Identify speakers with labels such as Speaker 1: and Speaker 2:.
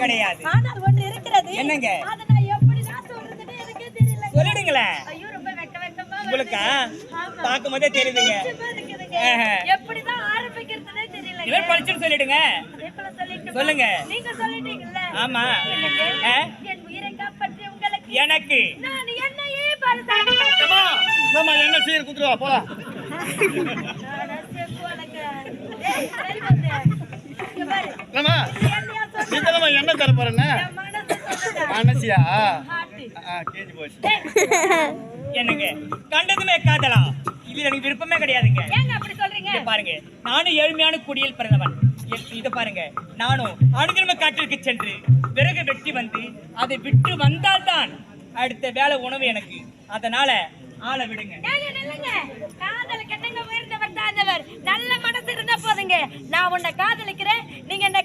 Speaker 1: கிடையாது.
Speaker 2: ஆனால் ஒன்று இருக்கிறது.
Speaker 1: என்னங்க?
Speaker 2: அதை நான் எப்படி தான் சொல்றதுன்னு எனக்கே தெரியல.
Speaker 1: சொல்லிடுங்களேன்.
Speaker 2: ஐயோ ரொம்ப வெக்கமா
Speaker 1: உங்களுக்கு பார்க்கும்போதே தெரியுதுங்க.
Speaker 2: எப்படிதான் ஆரம்பிக்கிறதுனே தெரியல.
Speaker 1: இவர் படிச்சுன்னு சொல்லிடுங்க. சொல்லுங்க.
Speaker 2: நீங்க சொல்லிட்டீங்கல்ல.
Speaker 1: ஆமா.
Speaker 2: என் உயிரை காப்பாற்றி உங்களுக்கு
Speaker 1: எனக்கு
Speaker 2: நான் என்னையே பரிசாக
Speaker 3: நம்ம என்ன சீர் குத்துறா போலாம். நம்ம நீங்க என்ன தர போறேன்னு மனசியா கேஜி போச்சு.
Speaker 1: என்னங்க கண்டதுமே காதலா? இது எனக்கு விருப்பமே கிடையாதுங்க.
Speaker 2: ஏங்க அப்படி சொல்றீங்க?
Speaker 1: பாருங்க, நானும் ஏழ்மையான குடியில் பிறந்தவன். இத பாருங்க, நானும் அனுதினமும் காட்டிற்கு சென்று விறகு வெட்டி வந்து அதை விட்டு வந்தால்தான் அடுத்த வேலை உணவு எனக்கு. அதனால ஆளை விடுங்க.
Speaker 2: காதலுக்கு என்னங்க உயர்ந்தவர் தாழ்ந்தவர்? நல்ல மனசு இருந்தா போதுங்க. நான் உன்னை காதலிக்கிறேன், நீங்க என்ன